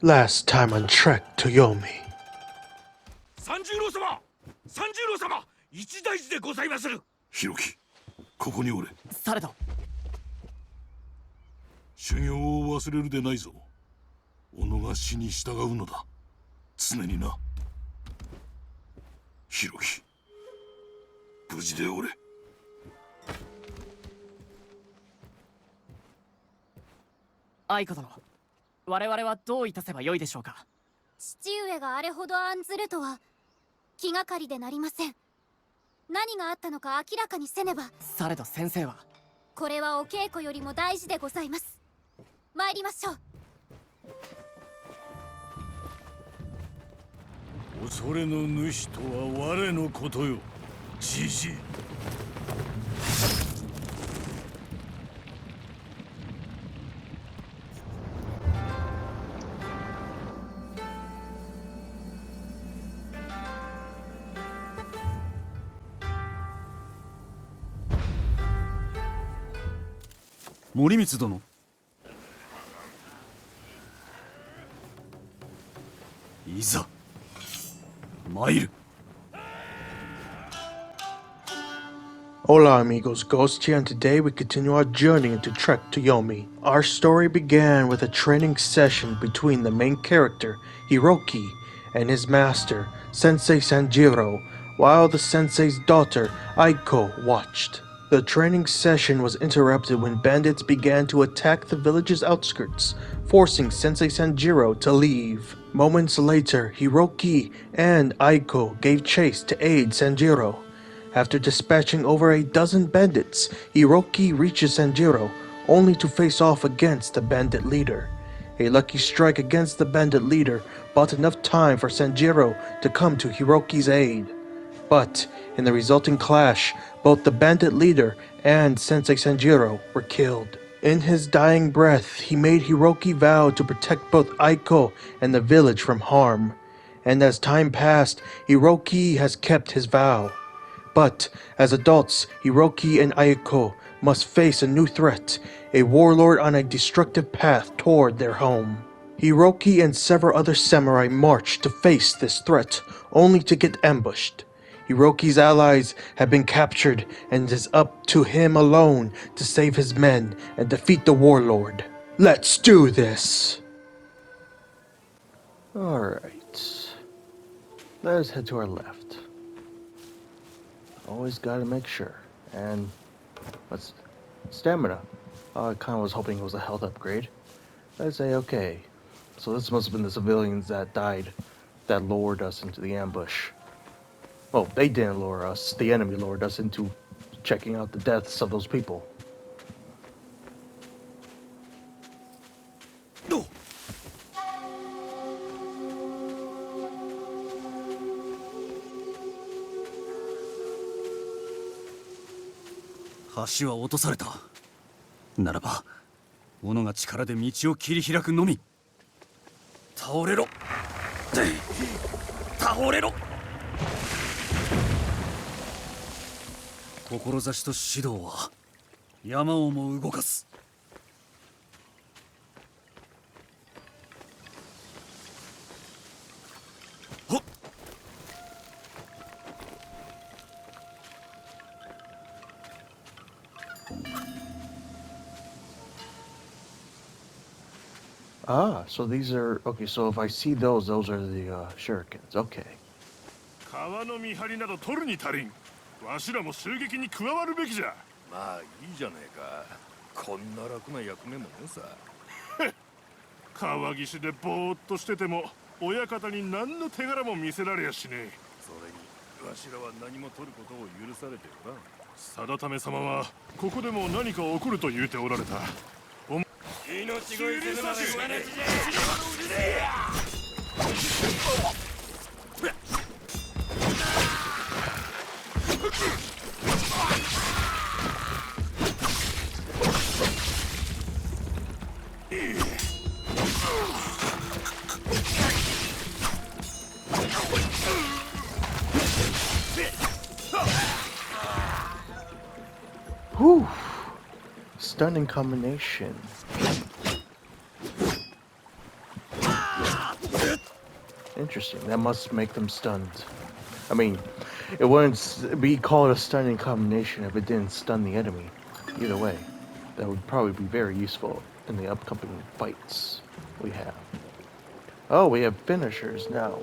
Last time on Trek to Yomi. 三十郎様、三十郎様、一大事でございまする。ヒロキ、ここにおれ。されど。修行を忘れるでないぞ。己が死に従うのだ。常にな。ヒロキ、無事でおれ。アイコ殿、我々はどういたせばよいでしょうか。父上があれほど案ずるとは気がかりでなりません。何があったのか明らかにせねば。されど先生は。これはお稽古よりも大事でございます。参りましょう。恐れの主とは我のことよ、じじい。森光殿、いざ参る。 Hola amigos, Ghost here, and today we continue our journey into Trek to Yomi. Our story began with a training session between the main character, Hiroki, and his master, Sensei Sanjuro, while the sensei's daughter, Aiko, watched. The training session was interrupted when bandits began to attack the village's outskirts, forcing Sensei Sanjuro to leave. Moments later, Hiroki and Aiko gave chase to aid Sanjuro. After dispatching over a dozen bandits, Hiroki reaches Sanjuro, only to face off against the bandit leader. A lucky strike against the bandit leader bought enough time for Sanjuro to come to Hiroki's aid. But in the resulting clash, both the bandit leader and Sensei Sanjuro were killed. In his dying breath, he made Hiroki vow to protect both Aiko and the village from harm. And as time passed, Hiroki has kept his vow. But as adults, Hiroki and Aiko must face a new threat, a warlord on a destructive path toward their home. Hiroki and several other samurai march to face this threat, only to get ambushed. Hiroki's allies have been captured, and it is up to him alone to save his men and defeat the warlord. Let's do this! Alright. Let us head to our left. Always gotta make sure. And what's stamina? I kinda was hoping it was a health upgrade. I'd say okay. So this must have been the civilians that died that lured us into the ambush. Well, they didn't lure us. The enemy lured us into checking out the deaths of those people. No. 橋は落とされた。ならば、斧が力で道を切り開くのみ。倒れろ。倒れろ。志と指導は山をも動かす。はっ。Ah, so these are okay. So if I see those are the shurikens. Okay. 川の見張りなど取るに足りん。わしらも襲撃に加わるべきじゃ。まあいいじゃねえか。こんな楽な役目もねさ。川岸でぼーっとしてても親方に何の手柄も見せられやしねえ。それにわしらは何も取ることを許されてるな。定め様はここでも何か起こると言うておられた。命乞いするまで真似しねWhew. Stunning combination. Interesting. That must make them stunned. I mean, it wouldn't be called a stunning combination if it didn't stun the enemy. Either way, that would probably be very useful in the upcoming fights we have. Oh, we have finishers now.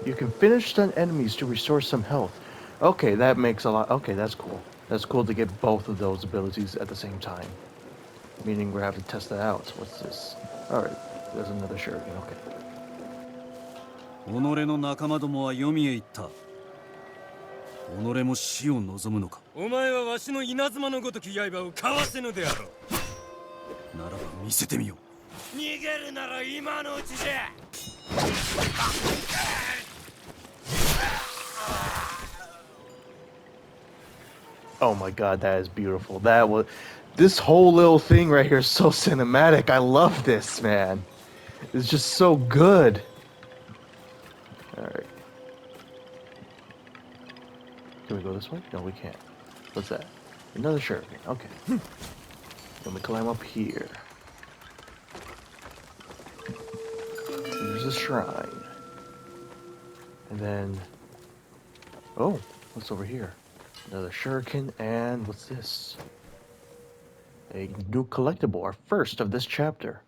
You can finish stun enemies to restore some health. Okay, that makes a lot. Okay, that's cool. That's cool to get both of those abilities at the same time. Meaning we're having to test that out. What's this? Alright, there's another shuriken. Okay. 己の仲間どもは読みへ行った。己も死を望むのか。お前はわしの稲妻のごとき刃をかわせぬであろう。ならば見せてみよ逃げるなら今のうちじゃ。Oh my god, that is beautiful. That was... This whole little thing right here is so cinematic. I love this, man. It's just so good. Alright. Can we go this way? No, we can't. What's that? Another shuriken. Okay. Then we climb up here. There's a shrine. And then... Oh, what's over here? Another shuriken, and what's this? A new collectible, our first of this chapter.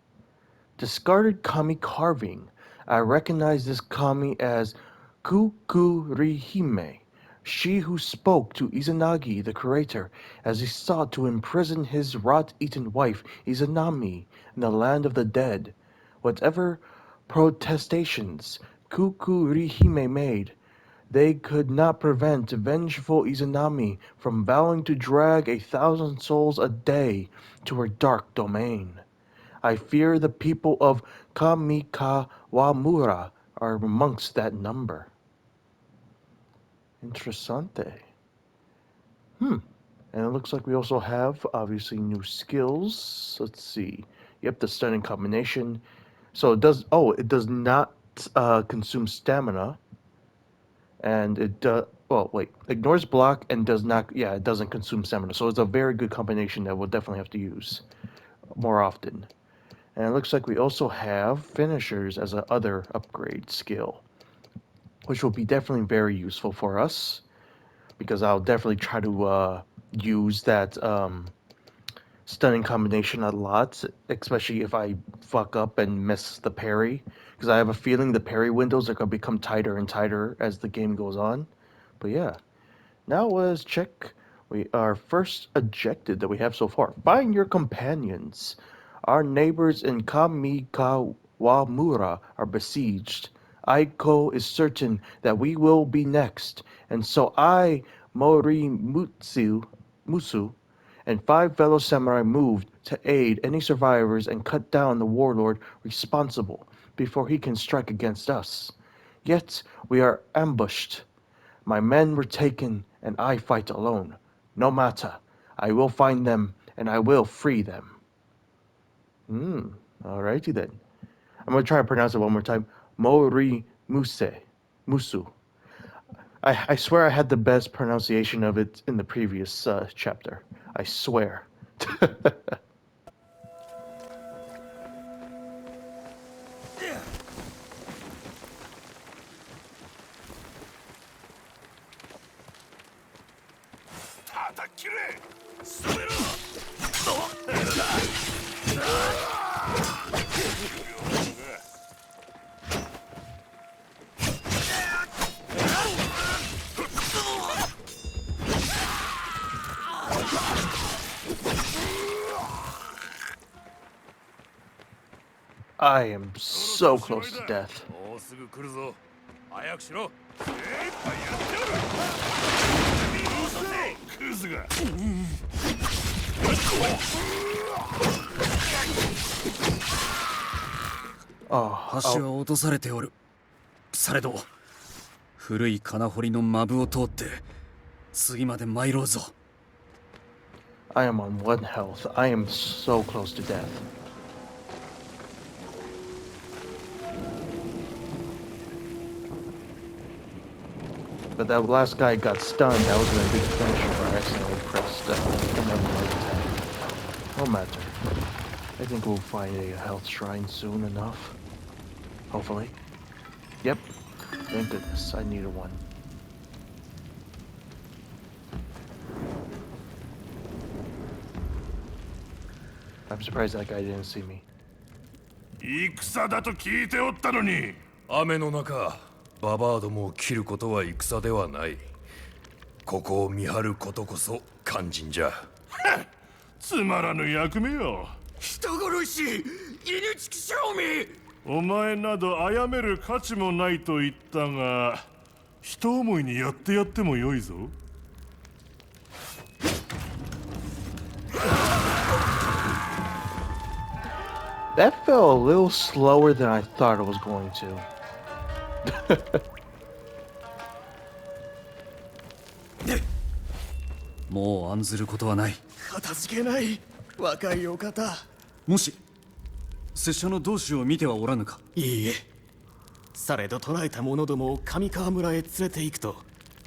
Discarded kami carving. I recognize this kami as Kukurihime, she who spoke to Izanagi the curator as he sought to imprison his rot-eaten wife Izanami in the land of the dead. Whatever protestations Kukurihime made, they could not prevent vengeful Izanami from vowing to drag 1,000 souls a day to her dark domain. I fear the people of Kamikawamura are amongst that number. Interessante. And it looks like we also have, obviously, new skills. Let's see. Yep, the stunning combination. So it does... Oh, it does not consume stamina. And it does... Well, wait. Ignores block and does not... Yeah, it doesn't consume stamina. So it's a very good combination that we'll definitely have to use more often. And it looks like we also have finishers as a other upgrade skill, which will be definitely very useful for us, because I'll definitely try to use that stunning combination a lot, especially if I fuck up and miss the parry, because I have a feeling the parry windows are going to become tighter and tighter as the game goes on. But yeah, now let's check our first objective that we have so far. Find your companions. Our neighbors in Kamikawamura are besieged. Aiko is certain that we will be next, and so I, Musu, and 5 fellow samurai moved to aid any survivors and cut down the warlord responsible before he can strike against us. Yet we are ambushed. My men were taken, and I fight alone. No matter, I will find them, and I will free them. Alrighty then. I'm going to try to pronounce it one more time. Musu. I swear I had the best pronunciation of it in the previous chapter. I swear. I am so close to death. Oh, 橋は落とされておる。されど、古い金掘りのマブを通って次まで参ろうぞ。I am on 1 health. I am so close to death. But that last guy got stunned. That was going to be the finisher, but I accidentally pressed another light attack. No matter. I think we'll find a health shrine soon enough. Hopefully. Yep. Thank goodness, I needed one. I'm surprised that guy didn't see me. 戦だと聞いておったのに。雨の中ババアどもを切ることは戦ではない。ここを見張ることこそ肝心じゃ。つまらぬ役目よ。人殺し犬畜正味。お前など殺める価値もないと言ったが、人思いにやってやってもよいぞ。That fell a little slower than I thought it was going to. もう案ずることはない。片付けない。若いお方。もし拙者の同志を見てはおらぬか。いいえ。されど捕らえた者どもを上川村へ連れて行くと、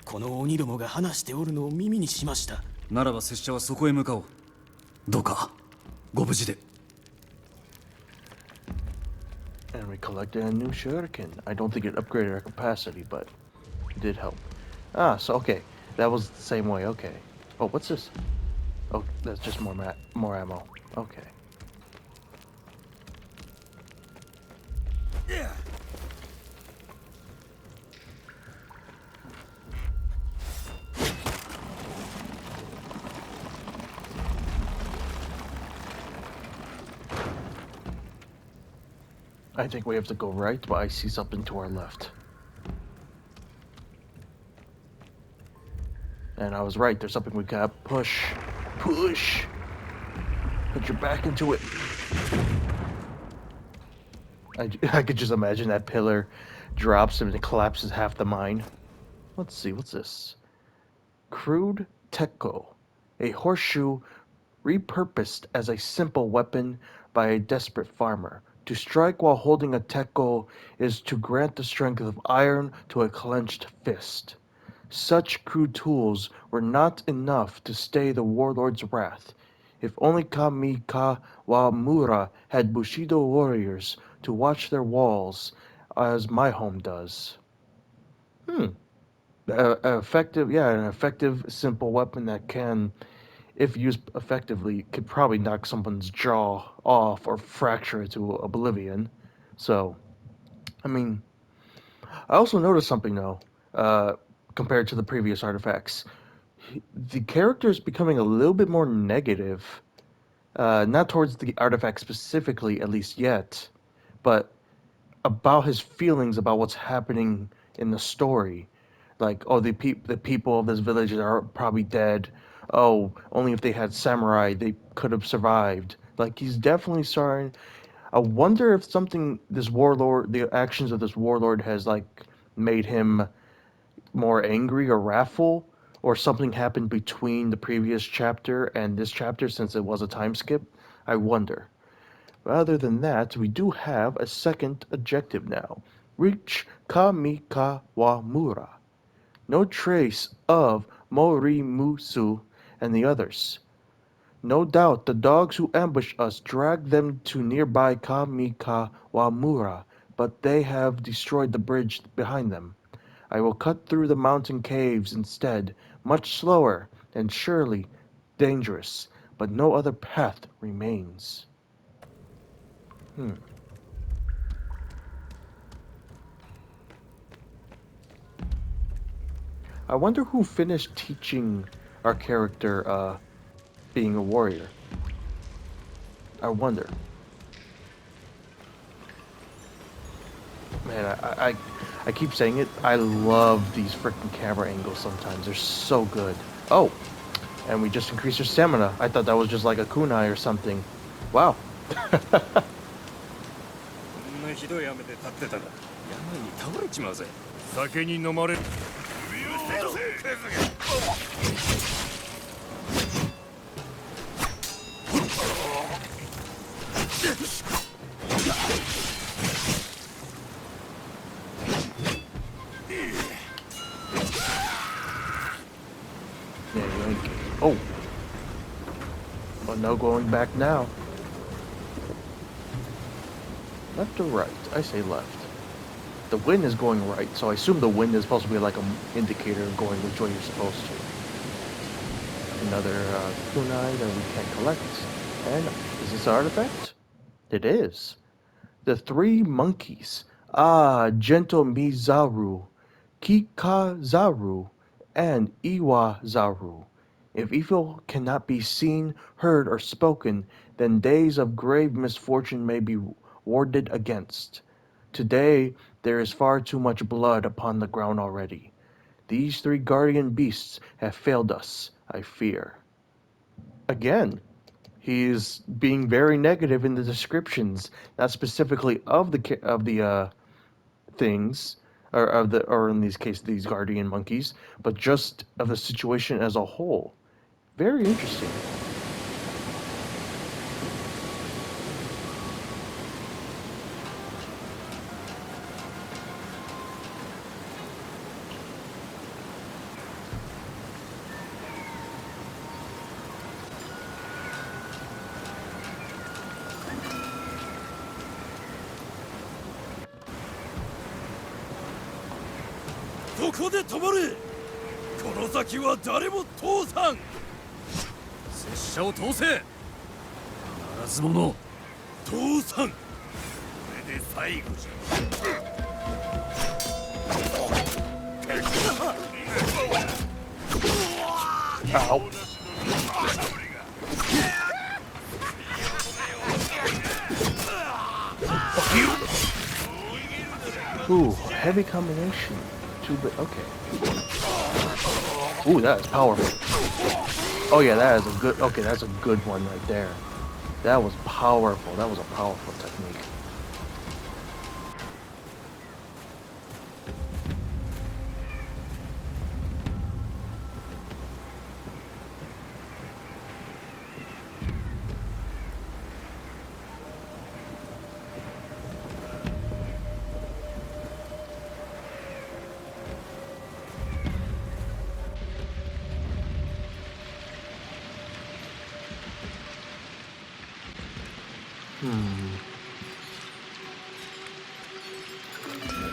この鬼どもが話しておるのを耳にしました。ならば拙者はそこへ向かおう。どうかご無事で。And we collected a new shuriken. I don't think it upgraded our capacity, but it did help. Ah, so okay. That was the same way, okay. Oh, what's this? Oh, that's just more ammo. Okay. I think we have to go right, but I see something to our left. And I was right, there's something we gotta push. Push! Put your back into it. I could just imagine that pillar drops and it collapses half the mine. Let's see, what's this? Crude Tekko. A horseshoe repurposed as a simple weapon by a desperate farmer. To strike while holding a tekko is to grant the strength of iron to a clenched fist. Such crude tools were not enough to stay the warlord's wrath. If only Kamikawamura had Bushido warriors to watch their walls, as my home does. An effective, simple weapon that can, if used effectively, could probably knock someone's jaw off or fracture it to oblivion. So, I mean, I also noticed something though, compared to the previous artifacts. The character is becoming a little bit more negative, not towards the artifact specifically, at least yet, but about his feelings about what's happening in the story. Like, oh, the people of this village are probably dead. Oh, only if they had samurai, they could have survived. Like, he's definitely starting. I wonder if the actions of this warlord has, like, made him more angry or wrathful, or something happened between the previous chapter and this chapter since it was a time skip. I wonder. But other than that, we do have a second objective now. Reach Kamikawamura. No trace of Morimusu and the others. No doubt the dogs who ambushed us dragged them to nearby Kamikawamura, but they have destroyed the bridge behind them. I will cut through the mountain caves instead, much slower and surely dangerous, but no other path remains. I wonder who finished teaching our character being a warrior. I wonder. Man, I keep saying it. I love these freaking camera angles sometimes. They're so good. Oh, and we just increased our stamina. I thought that was just like a kunai or something. Wow. こんなひどい雨で立ってたら山に倒れちまうぜ。酒に飲まれる。許せろ。Oh. Well, no going back now. Left or right? I say left. the wind is going right, so I assume the wind is supposed to be like an indicator of going which way you're supposed to. Another kunai that we can collect. And is this an artifact? It is. The three monkeys. Gentle Mizaru, Kikazaru, and Iwazaru. If evil cannot be seen, heard, or spoken, then days of grave misfortune may be warded against. Today there is far too much blood upon the ground already. These three guardian beasts have failed us, I fear. Again, he's being very negative in the descriptions, not specifically of the things, or in this case these guardian monkeys, but just of the situation as a whole. Very interesting. ここで止まれ。この先は誰も通さん。拙者を通せ。ならず者通さん。これで最後じゃ。Ow. Fuck you. Ooh, heavy combination. Okay. Ooh, that is powerful. Oh yeah, that is a good. Okay, that's a good one right there. That was powerful. That was a powerful technique.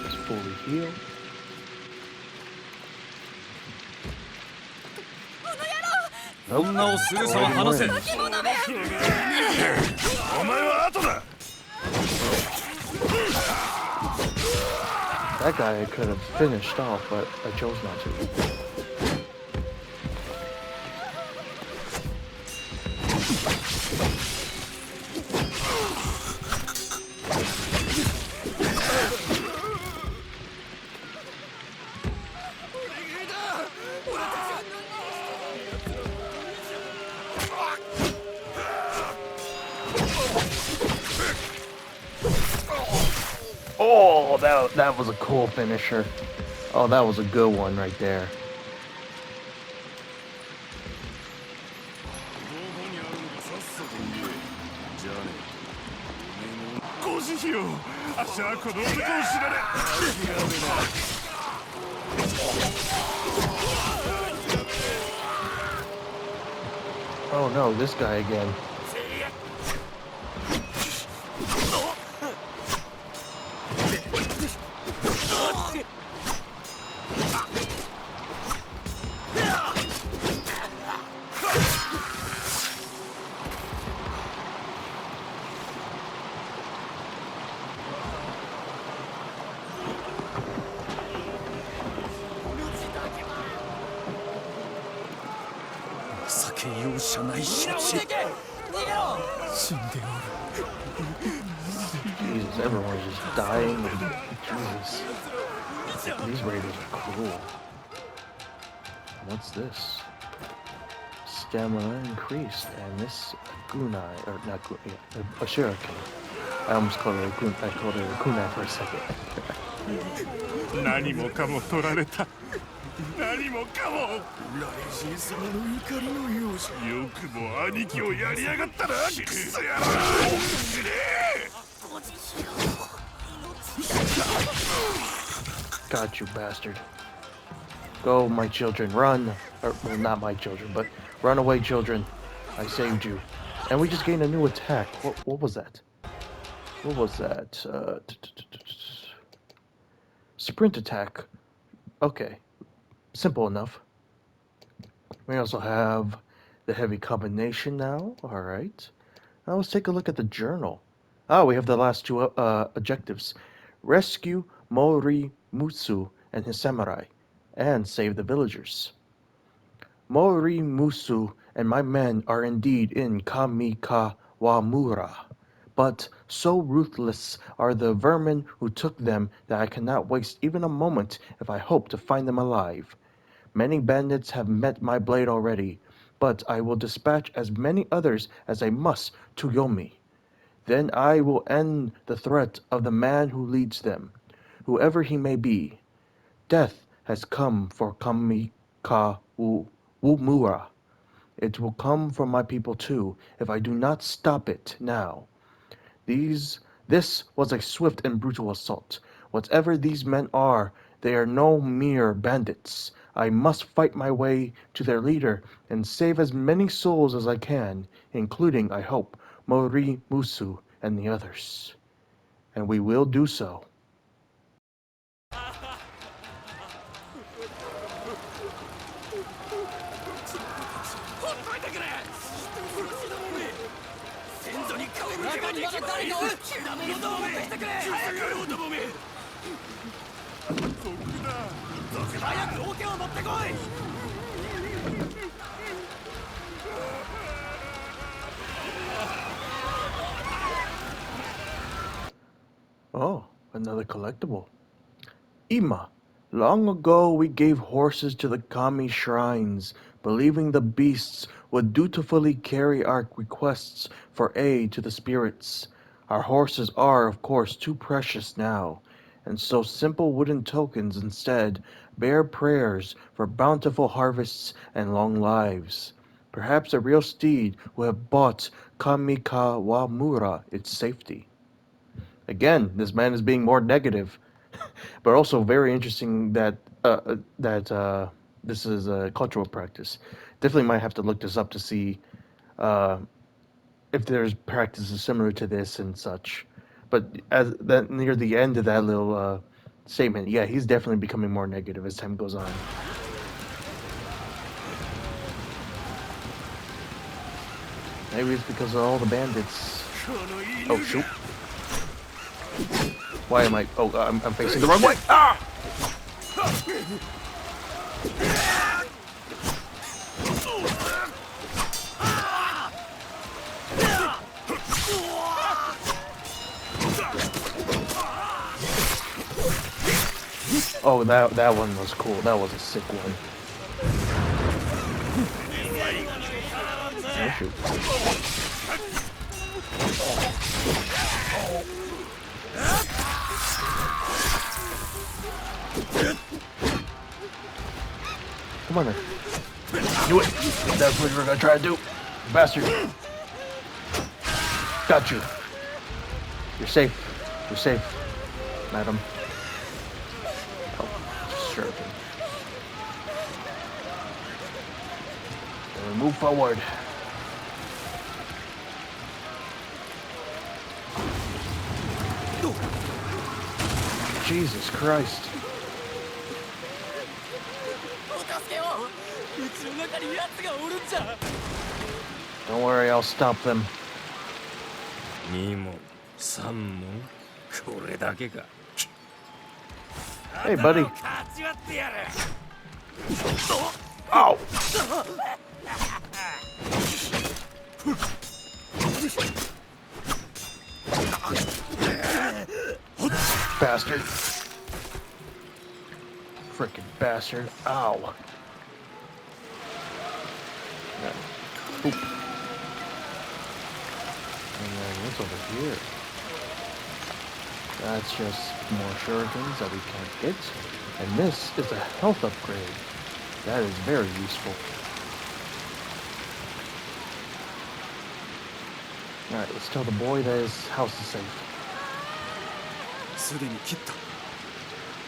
Let's fully heal. That guy I could have finished off, but I chose not to. Oh, that was a cool finisher. Oh, that was a good one right there. Oh no, this guy again. Jesus, everyone's just dying. Jesus. These raiders are cruel. What's this? Stamina increased, and this kunai, or not kunai, a shuriken. I almost called it a kunai. I called it a kunai for a second. 何もかも取られた。何もかも。雷神様の怒りのようじゃ。よくも兄貴をやりやがったな。クソ野郎。死ねえ。 Got you, bastard. Go, my children, run. Or, well, not my children, but run away, children. I saved you. And we just gained a new attack. What was that? What was that? sprint attack. Okay, simple enough. We also have the heavy combination now. Alright. Now let's take a look at the journal. Ah, we have the last two objectives. Rescue Mori Mutsu and his samurai, and save the villagers. Mori Musu and my men are indeed in Kamikawamura, but so ruthless are the vermin who took them that I cannot waste even a moment if I hope to find them alive. Many bandits have met my blade already, but I will dispatch as many others as I must to Yomi. Then I will end the threat of the man who leads them, whoever he may be. Death has come for Kamikawamura. It will come for my people too, if I do not stop it now. This was a swift and brutal assault. Whatever these men are, they are no mere bandits. I must fight my way to their leader and save as many souls as I can, including, I hope, Mori Musu and the others. And we will do so. Oh, another collectible. Ima. Long ago we gave horses to the kami shrines, believing the beasts would dutifully carry our requests for aid to the spirits. Our horses are, of course, too precious now, and so simple wooden tokens instead bear prayers for bountiful harvests and long lives. Perhaps a real steed will have bought Kamikawamura its safety. Again, this man is being more negative, but also very interesting that this is a cultural practice. Definitely might have to look this up to see uh, if there's practices similar to this and such. But as that near the end of that little statement, yeah, he's definitely becoming more negative as time goes on. Maybe it's because of all the bandits. Oh shoot! Why am I? Oh, I'm facing the wrong way. Ah! Oh, that one was cool. That was a sick one. Oh shoot! Come on then. Do it. That's what you were gonna try to do. Bastard. Got you. You're safe. You're safe, madam. Oh, sure. Then we move forward. Jesus Christ. Don't worry, I'll stop them. 2問3問これだけか Hey, buddy. 勝ち割ってやる Ow! Bastard. Frickin' bastard. Ow. Oop. And then what's over here? That's just more shurikens that we can't get. And this is a health upgrade. That is very useful. Alright, let's tell the boy that his house is safe. すでに切った。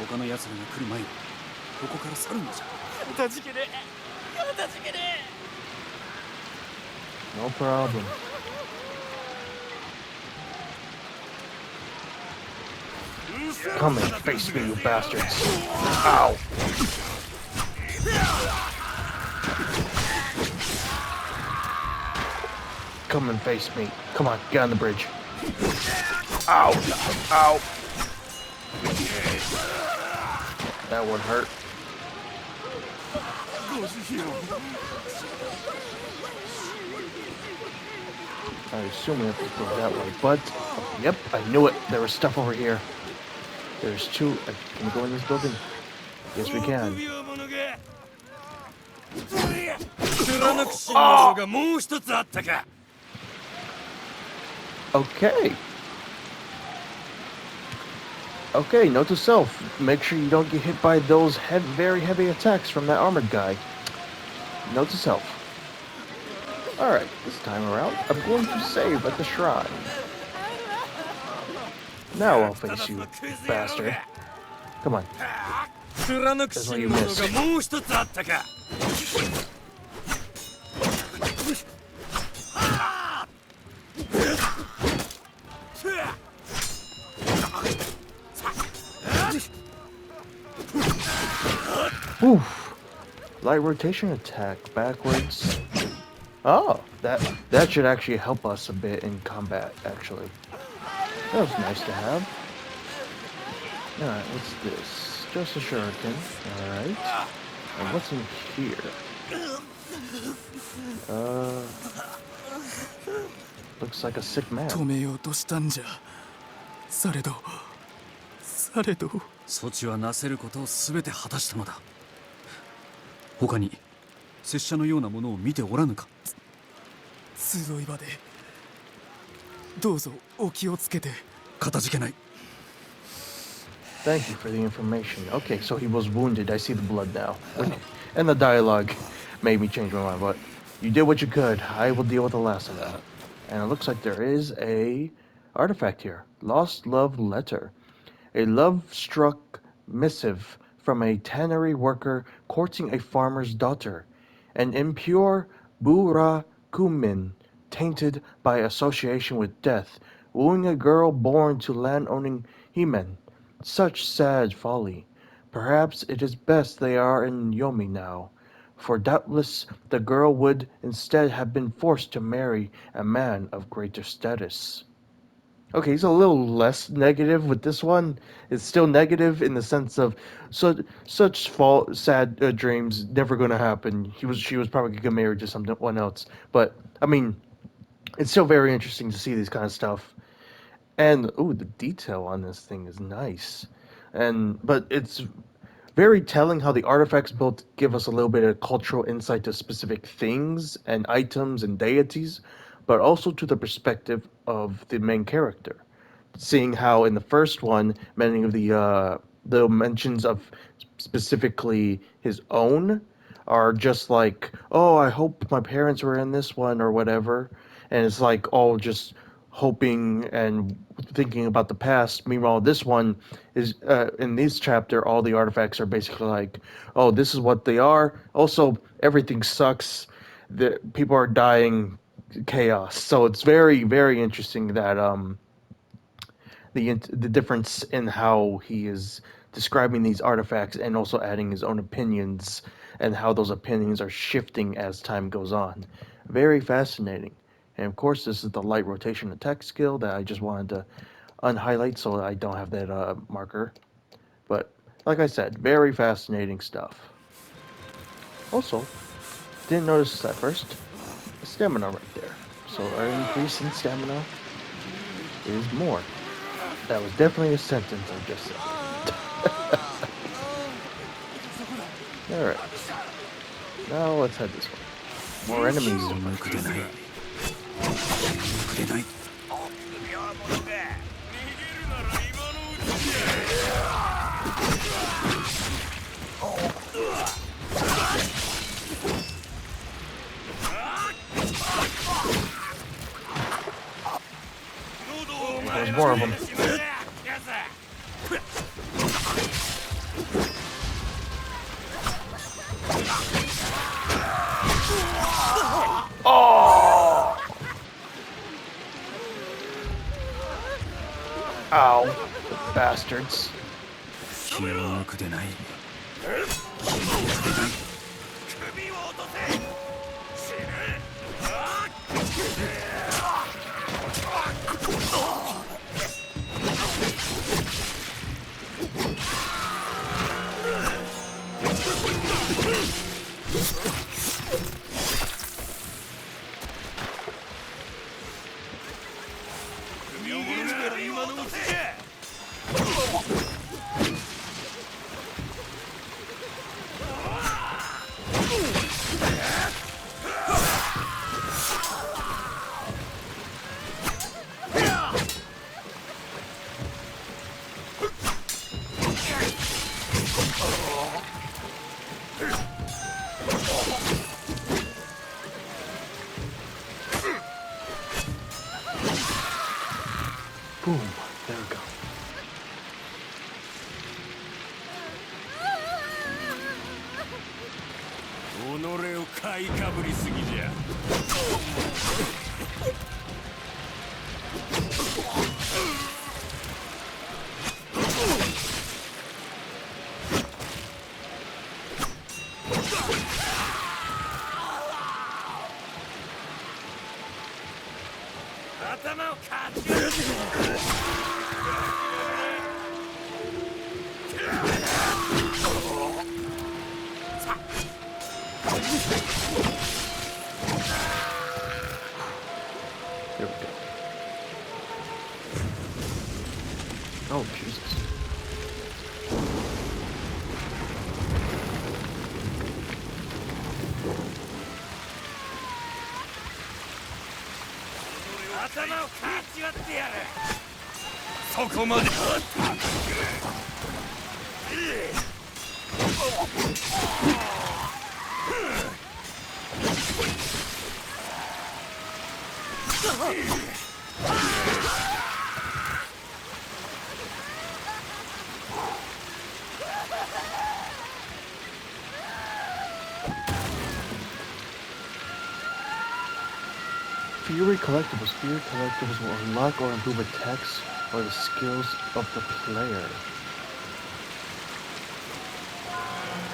他の奴らが来る前にここから去るのじゃ。かたじけねえ。かたじけねえ。 No problem. Come and face me, you bastards. Ow. Come and face me. Come on, get on the bridge. Ow. Ow. That one hurt. I assume we have to go that way, but yep, I knew it. There was stuff over here. There's two. Can we go in this building? Yes, we can. Okay. Okay, note to self. Make sure you don't get hit by those very heavy attacks from that armored guy. Note to self. Alright, this time around, I'm going to save at the shrine. Now I'll face you, bastard. Come on. That's what you missed. Oof. Light rotation attack backwards. Oh, that should actually help us a bit in combat, actually. That was nice to have. Alright, what's this? Just a shuriken. Alright. And what's in here? Looks like a sick man. 止めようとしたんじゃ。されど措置はなせることを全て果たしたのだ。他に拙者のようなものを見ておらぬか。集い場でどうぞお気をつけて。かたじけない。 Thank you for the information. Okay, so he was wounded. I see the blood now. And the dialogue made me change my mind, but you did what you could. I will deal with the last of that. And it looks like there is a artifact here. Lost Love Letter. A love-struck missive from a tannery worker courting a farmer's daughter. An impure Burakumin tainted by association with death, wooing a girl born to land-owning Hemen. Such sad folly. Perhaps it is best they are in Yomi now, for doubtless the girl would instead have been forced to marry a man of greater status. Okay, he's a little less negative with this one. It's still negative in the sense of such sad dreams never gonna happen. She was probably gonna get married to someone else. But I mean, it's still very interesting to see this kind of stuff. And ooh, the detail on this thing is nice. But it's very telling how the artifacts both give us a little bit of cultural insight to specific things and items and deities, but also to the perspective of the main character. Seeing how in the first one, many of the mentions of specifically his own are just like, oh, I hope my parents were in this one or whatever. And it's like all just hoping and thinking about the past. Meanwhile, this one is in this chapter, all the artifacts are basically like, oh, this is what they are. Also, everything sucks. The people are dying, chaos. So it's very, very interesting that the difference in how he is describing these artifacts and also adding his own opinions and how those opinions are shifting as time goes on. Very fascinating. And of course, this is the light rotation attack skill that I just wanted to unhighlight so I don't have that marker. But like I said, very fascinating stuff. Also, didn't notice this at first. Stamina right there. So our increase in stamina is more. That was definitely a sentence I just said. Alright. Now let's head this way. More enemies. There's more of them. Oh! Ow. bastards. 気を抜くでない。 Boom. There we go. 己を買いかぶりすぎじゃ。頭をかち割る。 There we go. Oh, Jesus. Fury collectibles. Fury collectibles will unlock or improve attacks or the skills of the player.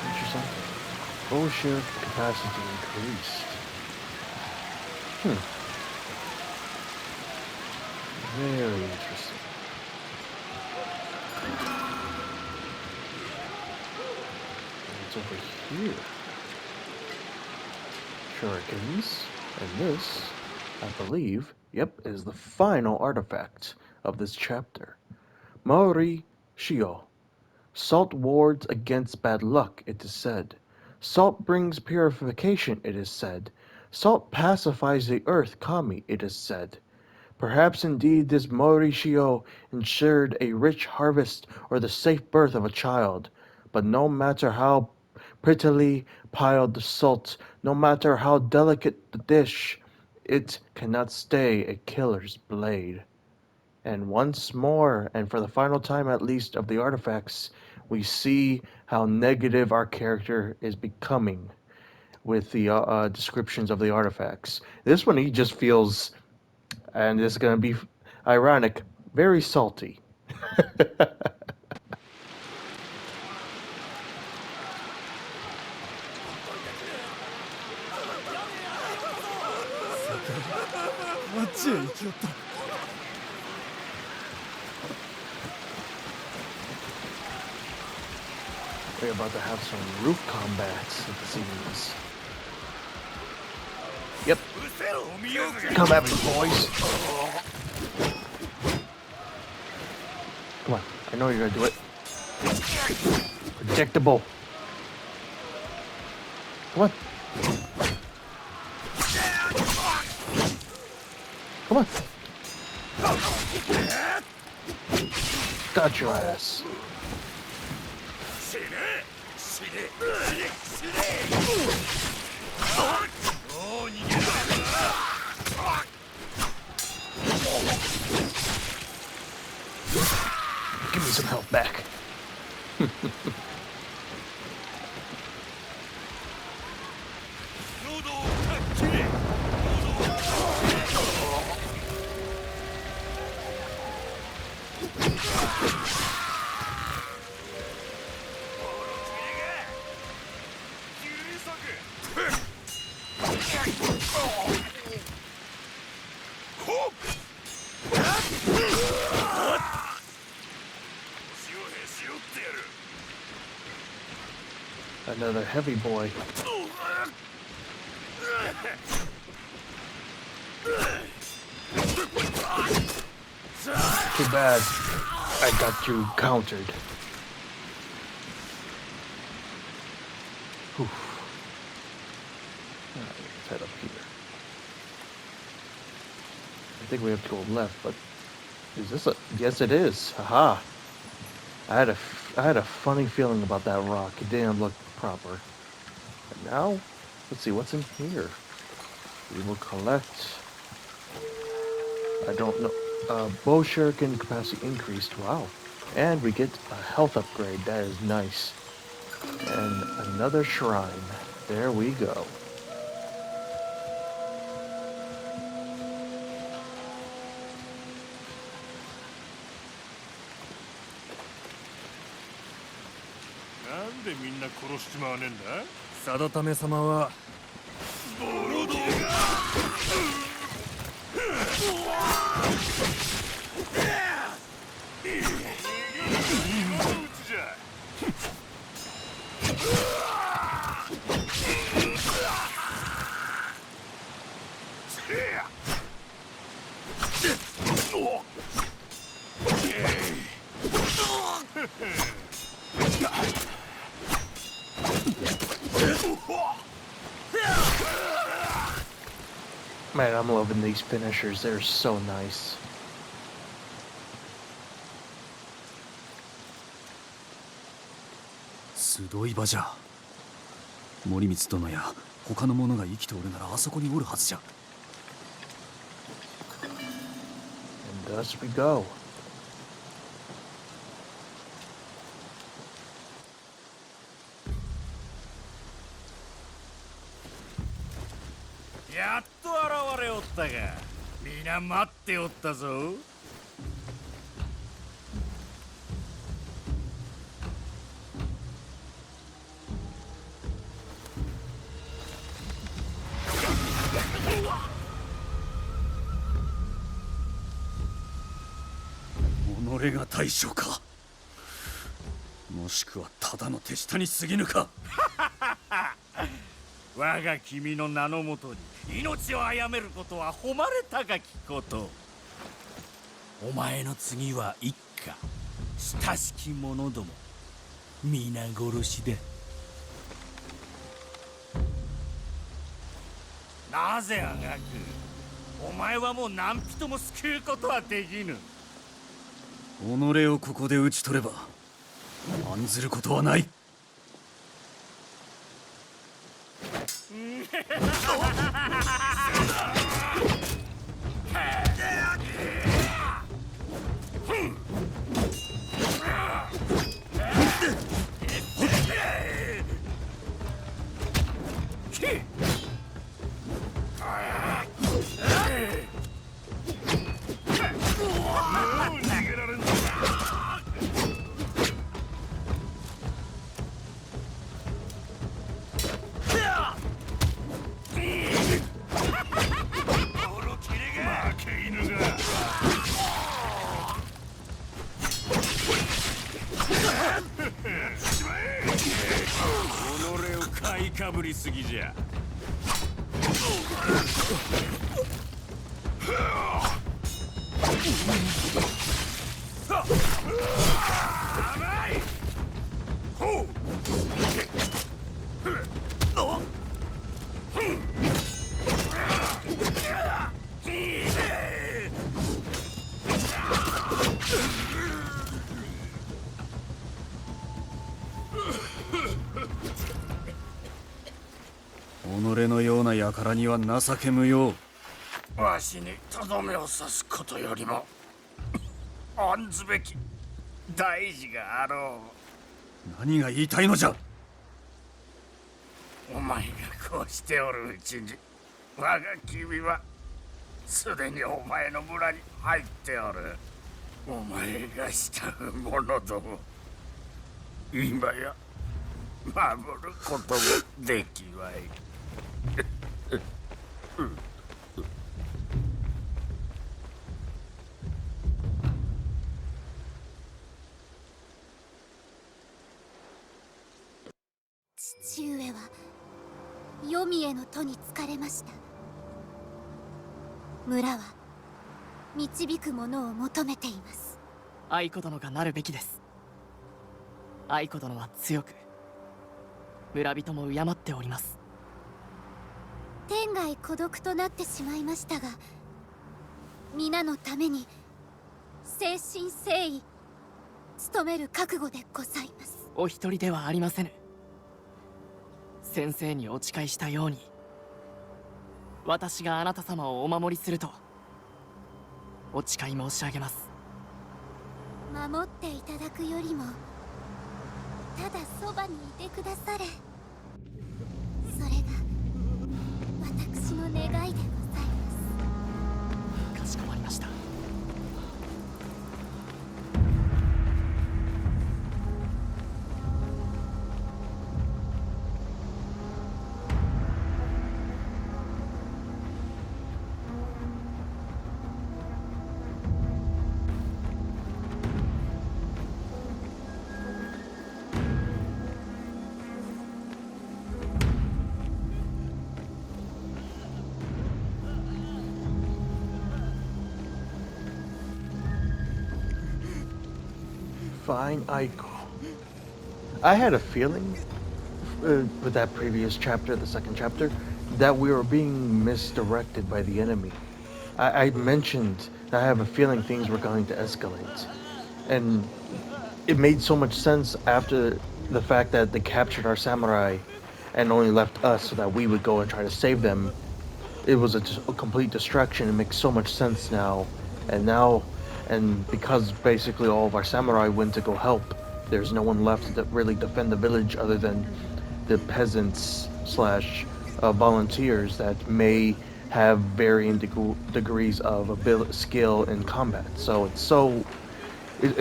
Interesting. Full share capacity increased. Very interesting. What's over here? Shurikens. And this, I believe, yep, is the final artifact of this chapter. Maori Shio. Salt wards against bad luck, it is said. Salt brings purification, it is said. Salt pacifies the earth, Kami, it is said. Perhaps indeed this Maori Shio ensured a rich harvest or the safe birth of a child. But no matter how prettily piled the salt, no matter how delicate the dish, it cannot stay a killer's blade. And once more, and for the final time at least of the artifacts, we see how negative our character is becoming with the descriptions of the artifacts. This one he just feels, and this is going to be ironic, very salty. We're about to have some roof combats, it seems. Yep. Come at me, boys. Come on. I know you're gonna do it. Predictable. Come on. Come on. Got your ass. Give me some health back. Another heavy boy. Too bad I got you countered. Whew. Alright, let's head up here. I think we have to go left, but is this a... Yes, it is. Haha. I had a funny feeling about that rock. It didn't look proper. And now, let's see what's in here. We will collect. I don't know. Bow shuriken capacity increased. Wow. And we get a health upgrade. That is nice. And another shrine. There we go. Sadatame 様はMan, I'm loving these finishers. They're so nice.すごい場じゃ。森光殿や他の者が生きておるならあそこにおるはずじゃ。And thus we go.やっと現れおったが、皆待っておったぞ。己が大将か。もしくはただの手下に過ぎぬか。我が君の名のもとに命を殺めることは誉れ高きこと。お前の次は一家、親しき者ども、皆殺しだ。なぜあがく？お前はもう何人も救うことはできぬ。己をここで討ち取れば案ずることはない。買いかぶりすぎじゃ。甘い。ほう。己のような輩には情け無用。わしにとどめを刺すことよりも案ずべき大事があろう。何が言いたいのじゃ。お前がこうしておるうちに我が君はすでにお前の村に入っておる。お前が慕う者ども、今や守ることもできわい。父上は黄泉への途に疲れました。村は導くものを求めています。愛子殿がなるべきです。愛子殿は強く、村人も敬っております。天涯孤独となってしまいましたが、皆のために誠心誠意努める覚悟でございます。お一人ではありませぬ。先生にお誓いしたように、私があなた様をお守りするとお誓い申し上げます。守っていただくよりも、ただそばにいてくだされ。それが私の願いでございます。かしこまりました。Fine, Aiko. I had a feeling with that previous chapter, the second chapter, that we were being misdirected by the enemy. I mentioned that I have a feeling things were going to escalate. And it made so much sense after the fact that they captured our samurai and only left us so that we would go and try to save them. It was a complete distraction. It makes so much sense now. And because basically all of our samurai went to go help, there's no one left to really defend the village other than the peasants slash volunteers that may have varying degrees of skill in combat. So it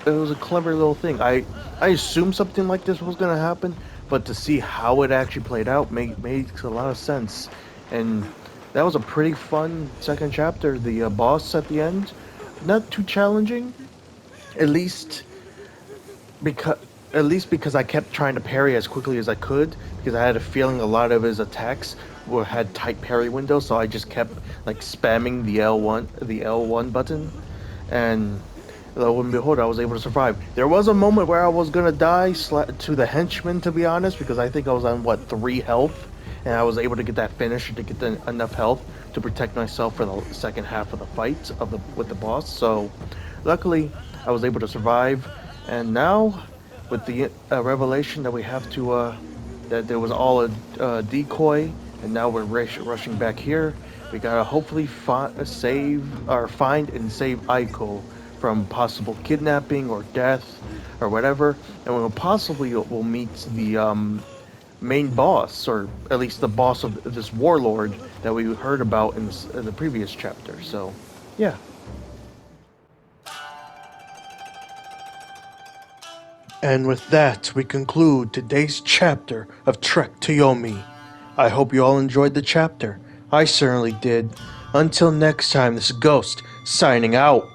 was a clever little thing. I assumed something like this was gonna happen, but to see how it actually played out makes a lot of sense. And that was a pretty fun second chapter. The boss at the end, not too challenging, at least because I kept trying to parry as quickly as I could, because I had a feeling a lot of his attacks had tight parry windows, so I just kept like spamming the L1 button, and lo and behold, I was able to survive. There was a moment where I was gonna die to the henchman, to be honest, because I think I was on 3 health, and I was able to get that finisher to get enough health to protect myself for the second half of the fight with the boss. So luckily I was able to survive, and now with the revelation that we have to that there was all a decoy, and now we're rushing back here. We gotta hopefully find and save Aiko from possible kidnapping or death or whatever, and we'll meet the main boss, or at least the boss of this warlord that we heard about in the previous chapter. So yeah. And with that, we conclude today's chapter of Trek to Yomi. I hope you all enjoyed the chapter. I certainly did. Until next time, this is Ghost, signing out.